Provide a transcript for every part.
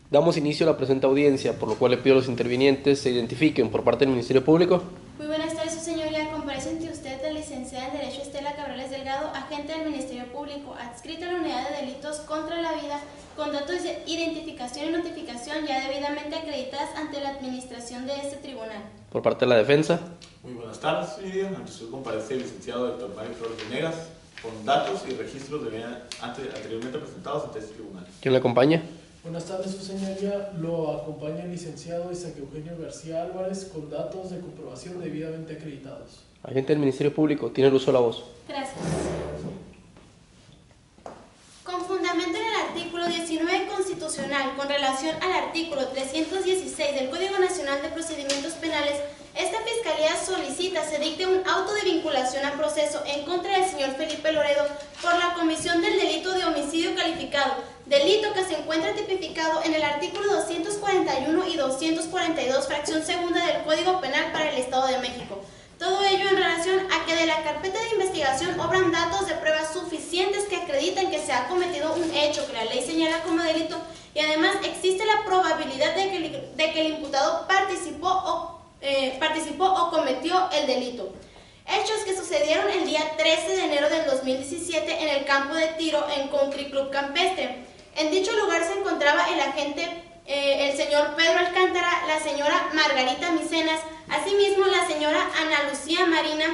Damos inicio a la presente audiencia, por lo cual le pido a los intervinientes se identifiquen por parte del Ministerio Público. Muy buenas tardes, su señoría. Comparece ante usted la licenciada en Derecho Estela Cabrales Delgado, agente del Ministerio Público, adscrita a la Unidad de Delitos contra la Vida, con datos de identificación y notificación ya debidamente acreditadas ante la administración de este tribunal. Por parte de la defensa. Muy buenas tardes, señoría. Ante usted comparece el licenciado Héctor Mario Flores Venegas, con datos y registros anteriormente presentados ante este tribunal. ¿Quién le acompaña? Buenas tardes, su señoría. Lo acompaña el licenciado Isaac Eugenio García Álvarez con datos de comprobación debidamente acreditados. Agente del Ministerio Público, tiene el uso de la voz. Gracias. Con fundamento en el artículo 19 constitucional, con relación al artículo 316 del Código Nacional de Procedimientos Penales, esta Fiscalía solicita se dicte un auto de vinculación a proceso en contra del señor Felipe Loredo por la comisión del delito de homicidio calificado, delito que se encuentra tipificado en el artículo 241 y 242, fracción segunda del Código Penal para el Estado de México. Todo ello en relación a que de la carpeta de investigación obran datos de pruebas suficientes que acreditan que se ha cometido un hecho que la ley señala como delito y además existe la probabilidad de que el imputado participó o cometió el delito. Hechos que sucedieron el día 13 de enero del 2017 en el campo de tiro en Country Club Campestre. En dicho lugar se encontraba el agente el señor Pedro Alcántara, la señora Margarita Micenas, asimismo la señora Ana Lucía Marina,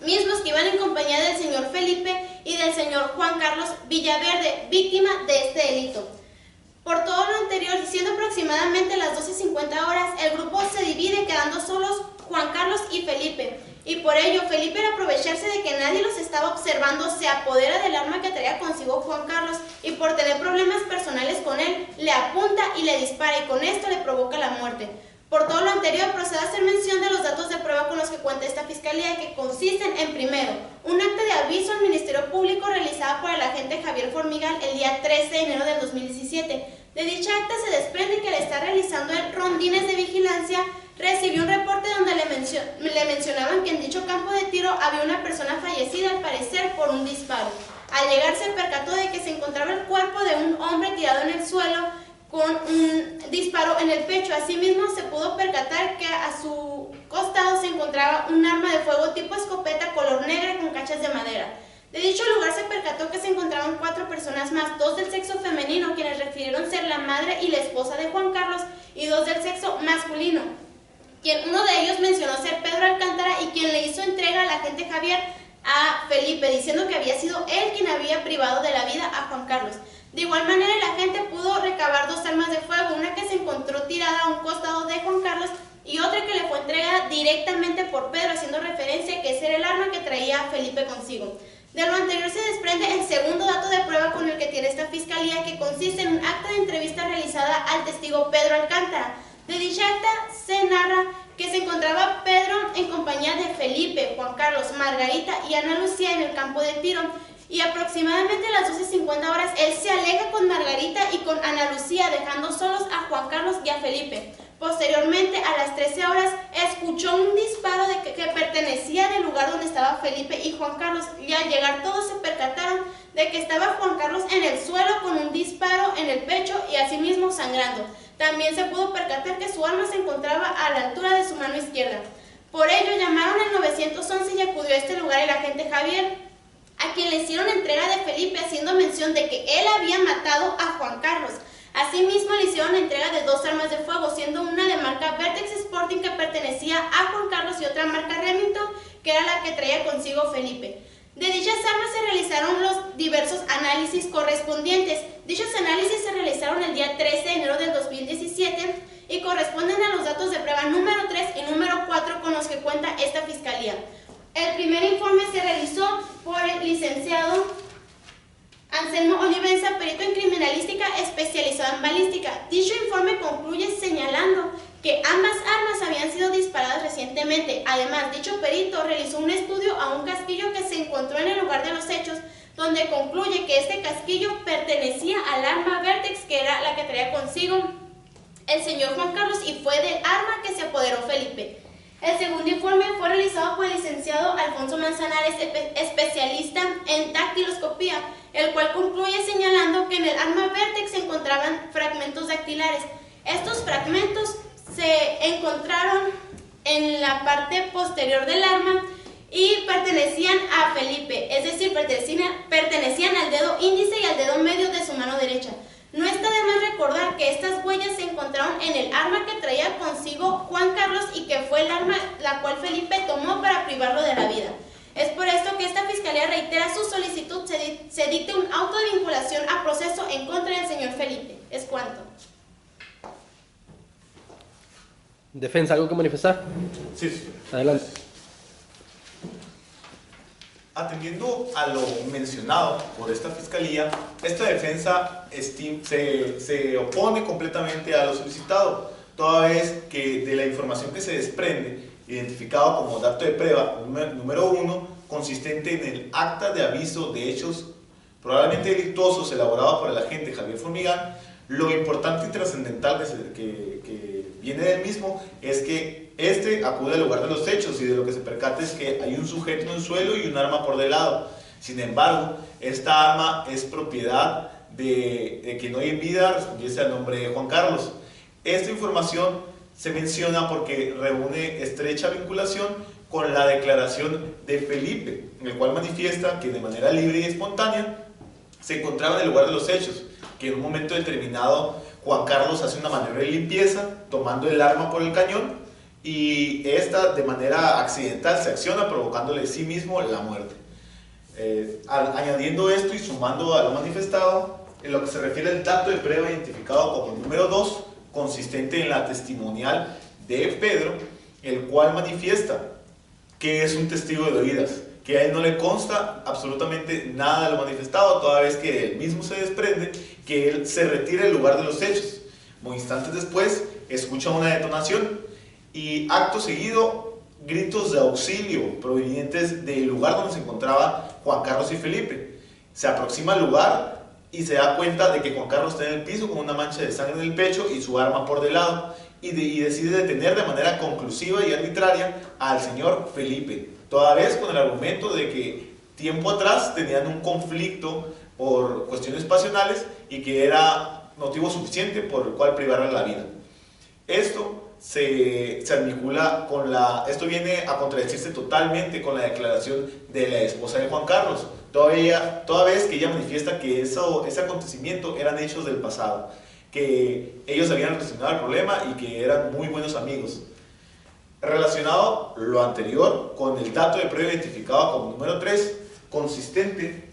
mismos que iban en compañía del señor Felipe y del señor Juan Carlos Villaverde, víctima de este delito. Por todo lo anterior, siendo aproximadamente las 12:50 horas, el grupo se divide quedando solos Juan Carlos y Felipe. Y por ello, Felipe, al aprovecharse de que nadie los estaba observando, se apodera del arma que traía consigo Juan Carlos y por tener problemas personales con él, le apunta y le dispara y con esto le provoca la muerte. Por todo lo anterior, procede a hacer mención de los datos de prueba con los que cuenta esta Fiscalía, que consisten en, primero, un acta de aviso al Ministerio Público realizada por el agente Javier Formigal el día 13 de enero del 2017. De dicha acta se desprende que al estar realizando el rondines de vigilancia, recibió un reporte donde le mencionaban que en dicho campo de tiro había una persona fallecida, al parecer por un disparo. Al llegar se percató de que se encontraba el cuerpo de un hombre tirado en el suelo con un disparo en el pecho. Asimismo se pudo percatar que a su costado se encontraba un arma de fuego tipo escopeta color negra con cachas de madera. De dicho lugar se percató que se encontraban 4 personas más, 2 del sexo femenino, quienes refirieron ser la madre y la esposa de Juan Carlos, y 2 del sexo masculino, uno de ellos mencionó ser Pedro Alcántara y quien le hizo entrega al agente Javier a Felipe, diciendo que había sido él quien había privado de la vida a Juan Carlos. De igual manera, el agente pudo recabar 2 armas de fuego, una que se encontró tirada a un costado de Juan Carlos y otra que le fue entregada directamente por Pedro, haciendo referencia a que ese era el arma que traía Felipe consigo. De lo anterior se desprende el segundo dato de prueba con el que tiene esta Fiscalía, que consiste en un acta de entrevista realizada al testigo Pedro Alcántara. De dicha acta se narra que se encontraba Pedro en compañía de Felipe, Juan Carlos, Margarita y Ana Lucía en el campo de tiro y aproximadamente a las 12:50 horas él se alega con Margarita y con Ana Lucía, dejando solos a Juan Carlos y a Felipe. Posteriormente, a las 13 horas, escuchó un disparo que pertenecía del lugar donde estaba Felipe y Juan Carlos, y al llegar todos se percataron de que estaba Juan Carlos en el suelo con un disparo en el pecho y asimismo sangrando. También se pudo percatar que su arma se encontraba a la altura de su mano izquierda. Por ello, llamaron al 911 y acudió a este lugar el agente Javier, a quien le hicieron entrega de Felipe, haciendo mención de que él había matado a Juan Carlos. Asimismo, le hicieron entrega de 2 armas de fuego, siendo una de marca Vertex Sporting que pertenecía a Juan Carlos y otra marca Remington, que era la que traía consigo Felipe. De dichas armas se realizaron los diversos análisis correspondientes. Dichos análisis se realizaron el día 13 de enero del 2017 y corresponden a los datos de prueba número 3 y número 4 con los que cuenta esta Fiscalía. El primer informe se realizó por el licenciado Anselmo Olivenza, perito en criminalística especializado en balística. Dicho informe concluye señalando que ambas armas habían sido disparadas recientemente. Además, dicho perito realizó un estudio a un casquillo que se encontró en el lugar de los hechos, donde concluye que este casquillo pertenecía al arma Vertex, que era la que traía consigo el señor Juan Carlos, y fue del arma que se apoderó Felipe. El segundo informe fue realizado por el licenciado Alfonso Manzanares, especialista en dactiloscopía, el cual concluye señalando que en el arma Vertex se encontraban fragmentos dactilares dactilares. Estos fragmentos se encontraron en la parte posterior del arma y pertenecían a Felipe, es decir, pertenecían al dedo índice y al dedo medio de su mano derecha. No está de más recordar que estas huellas se encontraron en el arma que traía consigo Juan Carlos y que fue el arma la cual Felipe tomó para privarlo de la vida. Es por esto que esta fiscalía reitera su solicitud, se dicte un auto de vinculación a proceso en contra del señor Felipe. Es cuanto. Defensa, ¿algo que manifestar? Sí, sí. Adelante. Atendiendo a lo mencionado por esta fiscalía, esta defensa se opone completamente a lo solicitado, toda vez que de la información que se desprende, identificado como dato de prueba número 1, consistente en el acta de aviso de hechos probablemente delictuosos elaborado por el agente Javier Formigán, lo importante y trascendental que viene del mismo es que este acude al lugar de los hechos y de lo que se percata es que hay un sujeto en el suelo y un arma por del lado. Sin embargo, esta arma es propiedad de quien hoy en vida respondiese al nombre de Juan Carlos. Esta información se menciona porque reúne estrecha vinculación con la declaración de Felipe, en el cual manifiesta que de manera libre y espontánea se encontraba en el lugar de los hechos, que en un momento determinado Juan Carlos hace una maniobra de limpieza tomando el arma por el cañón y esta de manera accidental se acciona provocándole sí mismo la muerte. Añadiendo esto y sumando a lo manifestado, en lo que se refiere al dato de prueba identificado como número 2, consistente en la testimonial de Pedro, el cual manifiesta que es un testigo de oídas, que a él no le consta absolutamente nada de lo manifestado, toda vez que él mismo se desprende que él se retira del lugar de los hechos. Instantes después escucha una detonación y acto seguido gritos de auxilio provenientes del lugar donde se encontraban Juan Carlos y Felipe. Se aproxima al lugar y se da cuenta de que Juan Carlos está en el piso con una mancha de sangre en el pecho y su arma por del lado y decide detener de manera conclusiva y arbitraria al señor Felipe, toda vez con el argumento de que tiempo atrás tenían un conflicto por cuestiones pasionales y que era motivo suficiente por el cual privarle la vida. Esto se articula con esto viene a contradecirse totalmente con la declaración de la esposa de Juan Carlos, toda vez que ella manifiesta que ese acontecimiento eran hechos del pasado, que ellos habían relacionado el problema y que eran muy buenos amigos. Relacionado lo anterior con el dato de prueba identificado como número 3, consistente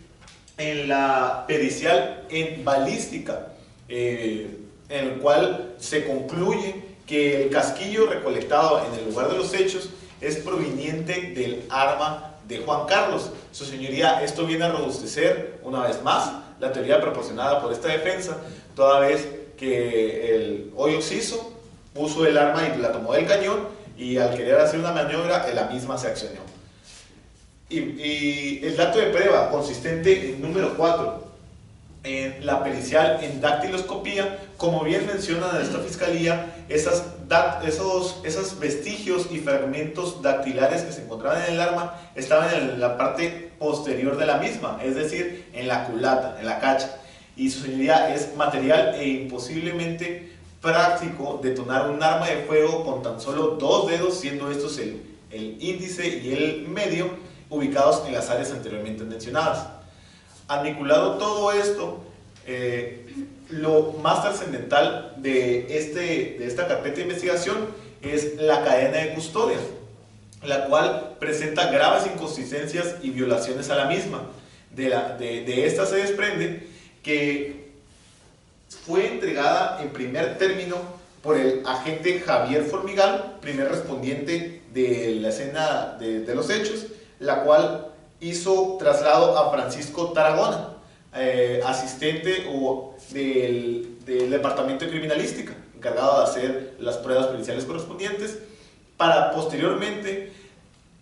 en la pericial en balística, en el cual se concluye que el casquillo recolectado en el lugar de los hechos es proveniente del arma de Juan Carlos. Su señoría, esto viene a robustecer una vez más la teoría proporcionada por esta defensa, toda vez que el hoy occiso puso el arma y la tomó del cañón y al querer hacer una maniobra, la misma se accionó. Y el dato de prueba consistente en número 4, en la pericial en dactiloscopía, como bien menciona esta fiscalía, esos vestigios y fragmentos dactilares que se encontraban en el arma estaban en la parte posterior de la misma, es decir, en la culata, en la cacha. Y su señoría, es material e imposiblemente práctico detonar un arma de fuego con tan solo 2 dedos, siendo estos el índice y el medio, ubicados en las áreas anteriormente mencionadas. Articulado todo esto, lo más trascendental de esta carpeta de investigación es la cadena de custodia, la cual presenta graves inconsistencias y violaciones a la misma. De esta se desprende que fue entregada en primer término por el agente Javier Formigán, primer respondiente de la escena de los hechos, la cual hizo traslado a Francisco Tarragona, asistente del Departamento de Criminalística, encargado de hacer las pruebas periciales correspondientes, para posteriormente,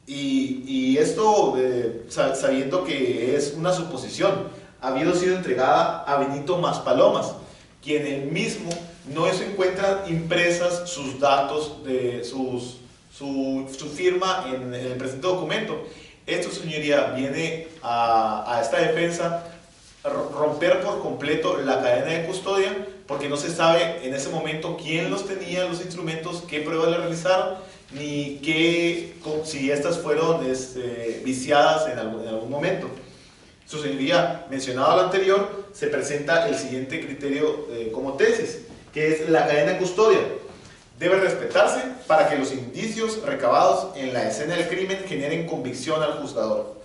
y esto sabiendo que es una suposición, habido sido entregada a Benito Maspalomas, quien él mismo no se encuentran impresas sus datos, su firma en el presente documento. Esto, señoría, viene a esta defensa romper por completo la cadena de custodia, porque no se sabe en ese momento quién los tenía, los instrumentos, qué pruebas le realizaron, ni si estas fueron viciadas en algún momento. Su señoría, mencionado lo anterior, se presenta el siguiente criterio como tesis, que es la cadena de custodia. Debe respetarse para que los indicios recabados en la escena del crimen generen convicción al juzgador.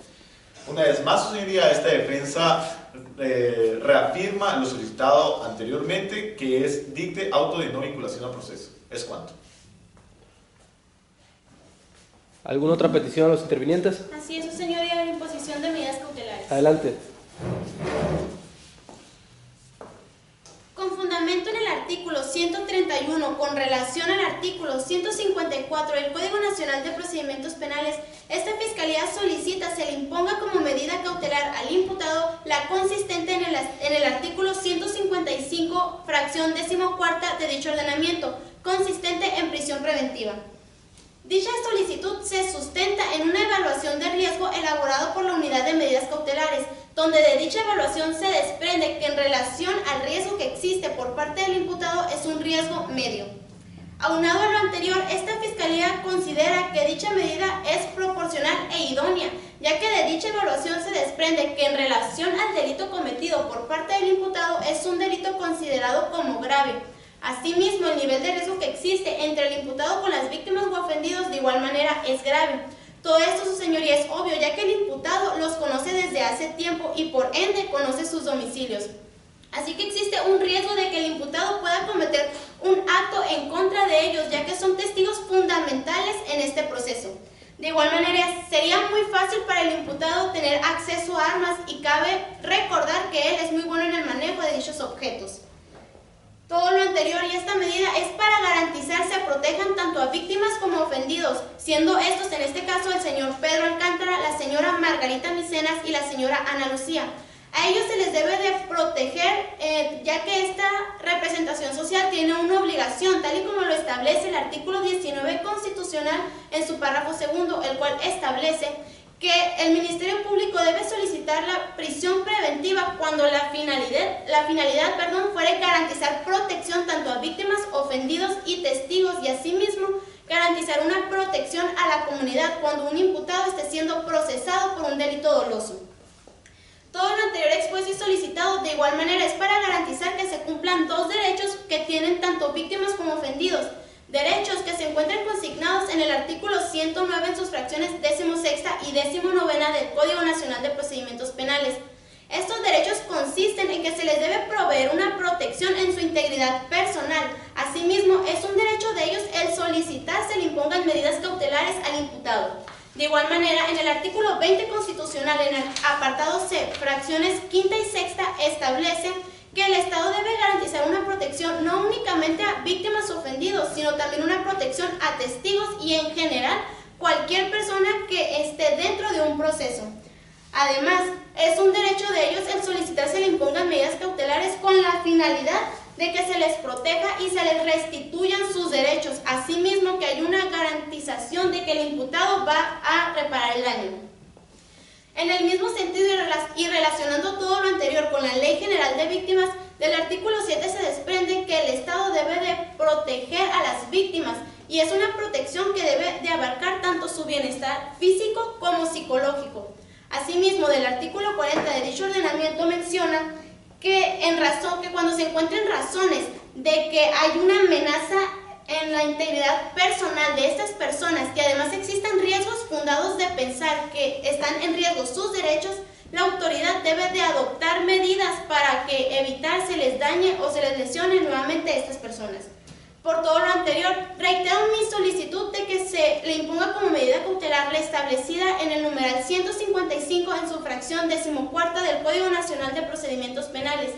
Una vez más, su señoría, esta defensa reafirma lo solicitado anteriormente, que es dicte auto de no vinculación al proceso. Es cuanto. ¿Alguna otra petición a los intervinientes? Así es, su señoría, la imposición de medidas cautelares. Adelante. Con fundamento en el artículo 131, con relación al artículo 154 del Código Nacional de Procedimientos Penales, esta Fiscalía solicita se le imponga como medida cautelar al imputado la consistente en el artículo 155, fracción 14ª de dicho ordenamiento, consistente en prisión preventiva. Dicha solicitud se sustenta en una evaluación de riesgo elaborado por la Unidad de Medidas Cautelares, donde de dicha evaluación se desprende que en relación al riesgo que existe por parte del imputado es un riesgo medio. Aunado a lo anterior, esta Fiscalía considera que dicha medida es proporcional e idónea, ya que de dicha evaluación se desprende que en relación al delito cometido por parte del imputado es un delito considerado como grave. Asimismo, el nivel de riesgo que existe entre el imputado con las víctimas o ofendidos de igual manera es grave. Todo esto, su señoría, es obvio, ya que el imputado los conoce desde hace tiempo y por ende conoce sus domicilios. Así que existe un riesgo de que el imputado pueda cometer un acto en contra de ellos, ya que son testigos fundamentales en este proceso. De igual manera, sería muy fácil para el imputado tener acceso a armas y cabe recordar que él es muy bueno en el manejo de dichos objetos. Todo lo anterior y esta medida es para garantizar se protejan tanto a víctimas como ofendidos, siendo estos en este caso el señor Pedro Alcántara, la señora Margarita Micenas y la señora Ana Lucía. A ellos se les debe de proteger, ya que esta representación social tiene una obligación, tal y como lo establece el artículo 19 constitucional en su párrafo segundo, el cual establece que el Ministerio Público debe solicitar la prisión preventiva cuando la finalidad fuera garantizar protección tanto a víctimas, ofendidos y testigos, y asimismo garantizar una protección a la comunidad cuando un imputado esté siendo procesado por un delito doloso. Todo lo anterior expuesto y solicitado de igual manera es para garantizar que se cumplan dos derechos que tienen tanto víctimas como ofendidos, derechos que se encuentran consignados en el artículo 109 en sus fracciones 16ª y 19ª del Código Nacional de Procedimientos Penales. Estos derechos consisten en que se les debe proveer una protección en su integridad personal. Asimismo, es un derecho de ellos el solicitar se le impongan medidas cautelares al imputado. De igual manera, en el artículo 20 constitucional, en el apartado C, fracciones 5ª y 6ª, establece que el Estado debe garantizar una protección no únicamente a víctimas ofendidos, sino también una protección a testigos y en general cualquier persona que esté dentro de un proceso. Además, es un derecho de ellos el solicitar se le impongan medidas cautelares con la finalidad de que se les proteja y se les restituyan sus derechos, asimismo que hay una garantización de que el imputado va a reparar el daño. En el mismo sentido y relacionando todo lo anterior con la Ley General de Víctimas, del artículo 7 se desprende que el Estado debe de proteger a las víctimas y es una protección que debe de abarcar tanto su bienestar físico como psicológico. Asimismo, del artículo 40 de dicho ordenamiento menciona que cuando se encuentren razones de que hay una amenaza en la integridad personal de estas personas, que además existan riesgos fundados de pensar que están en riesgo sus derechos, la autoridad debe de adoptar medidas para que evitar se les dañe o se les lesione nuevamente a estas personas. Por todo lo anterior, reitero mi solicitud de que se le imponga como medida cautelar la establecida en el numeral 155 en su fracción 14ª del Código Nacional de Procedimientos Penales,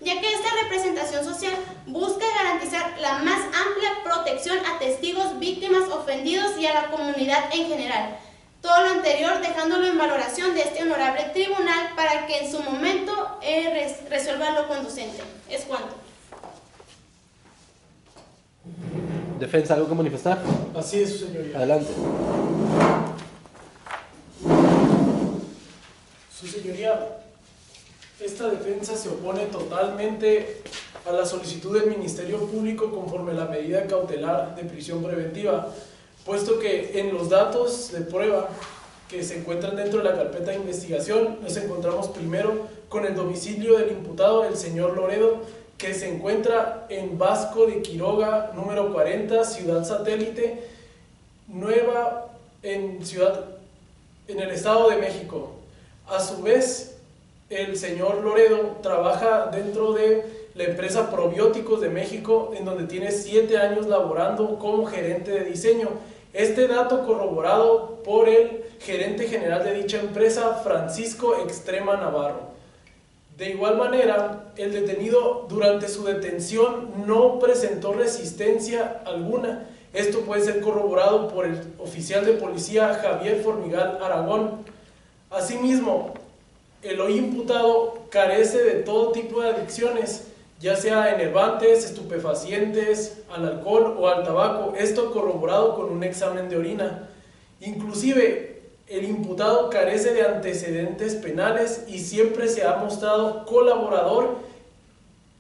ya que esta representación social busca garantizar la más amplia protección a testigos, víctimas, ofendidos y a la comunidad en general. Todo lo anterior dejándolo en valoración de este honorable tribunal para que en su momento resuelva lo conducente. Es cuanto. ¿Defensa, algo que manifestar? Así es, su señoría. Adelante. Su señoría, esta defensa se opone totalmente a la solicitud del Ministerio Público conforme a la medida cautelar de prisión preventiva, puesto que en los datos de prueba que se encuentran dentro de la carpeta de investigación nos encontramos primero con el domicilio del imputado, el señor Loredo, que se encuentra en Vasco de Quiroga, número 40, Ciudad Satélite, Nueva, en el Estado de México. A su vez, el señor Loredo trabaja dentro de la empresa Probióticos de México, en donde tiene 7 años laborando como gerente de diseño. Este dato corroborado por el gerente general de dicha empresa, Francisco Extrema Navarro. De igual manera, el detenido durante su detención no presentó resistencia alguna. Esto puede ser corroborado por el oficial de policía Javier Formigal Aragón. Asimismo, el hoy imputado carece de todo tipo de adicciones, ya sea enervantes, estupefacientes, al alcohol o al tabaco, esto corroborado con un examen de orina. Inclusive, el imputado carece de antecedentes penales y siempre se ha mostrado colaborador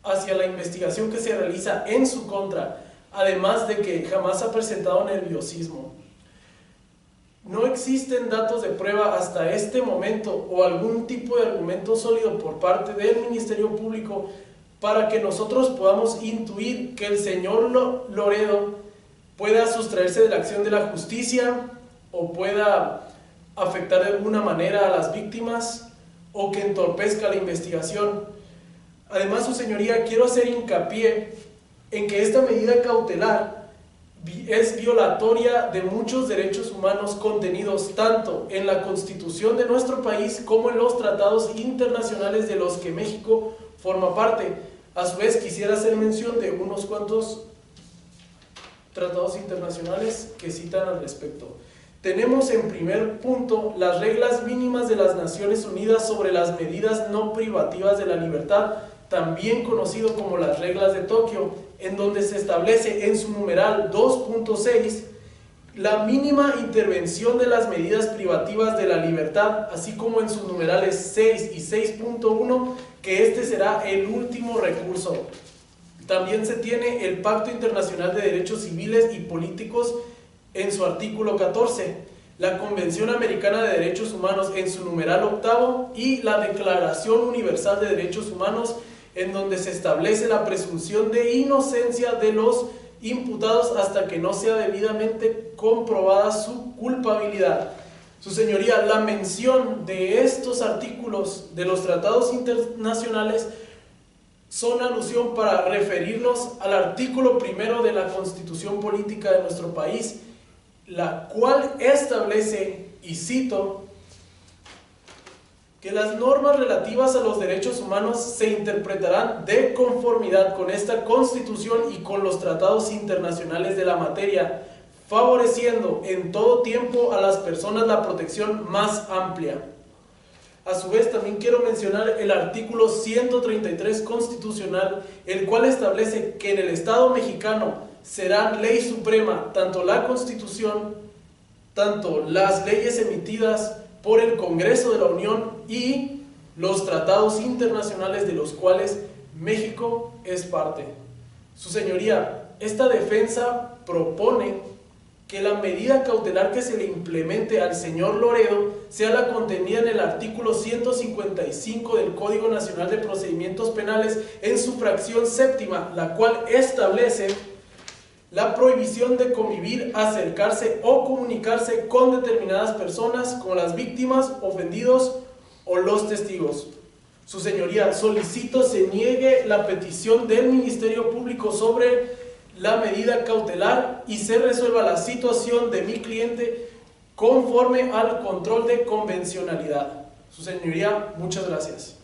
hacia la investigación que se realiza en su contra, además de que jamás ha presentado nerviosismo. No existen datos de prueba hasta este momento o algún tipo de argumento sólido por parte del Ministerio Público para que nosotros podamos intuir que el señor Loredo pueda sustraerse de la acción de la justicia o pueda afectar de alguna manera a las víctimas o que entorpezca la investigación. Además, su señoría, quiero hacer hincapié en que esta medida cautelar es violatoria de muchos derechos humanos contenidos tanto en la Constitución de nuestro país como en los tratados internacionales de los que México forma parte. A su vez, quisiera hacer mención de unos cuantos tratados internacionales que citan al respecto. Tenemos en primer punto las reglas mínimas de las Naciones Unidas sobre las medidas no privativas de la libertad, también conocido como las reglas de Tokio, en donde se establece en su numeral 2.6 la mínima intervención de las medidas privativas de la libertad, así como en sus numerales 6 y 6.1, que este será el último recurso. También se tiene el Pacto Internacional de Derechos Civiles y Políticos en su artículo 14, la Convención Americana de Derechos Humanos en su numeral 8 y la Declaración Universal de Derechos Humanos, en donde se establece la presunción de inocencia de los imputados hasta que no sea debidamente comprobada su culpabilidad. Su señoría, la mención de estos artículos de los tratados internacionales son alusión para referirnos al artículo 1 de la Constitución Política de nuestro país, la cual establece, y cito, que las normas relativas a los derechos humanos se interpretarán de conformidad con esta Constitución y con los tratados internacionales de la materia, favoreciendo en todo tiempo a las personas la protección más amplia. A su vez, también quiero mencionar el artículo 133 constitucional, el cual establece que en el Estado mexicano será ley suprema tanto la Constitución, tanto las leyes emitidas por el Congreso de la Unión y los tratados internacionales de los cuales México es parte. Su señoría, esta defensa propone que la medida cautelar que se le implemente al señor Loredo sea la contenida en el artículo 155 del Código Nacional de Procedimientos Penales en su fracción séptima, la cual establece la prohibición de convivir, acercarse o comunicarse con determinadas personas, como las víctimas, ofendidos o los testigos. Su señoría, solicito se niegue la petición del Ministerio Público sobre la medida cautelar y se resuelva la situación de mi cliente conforme al control de convencionalidad. Su señoría, muchas gracias.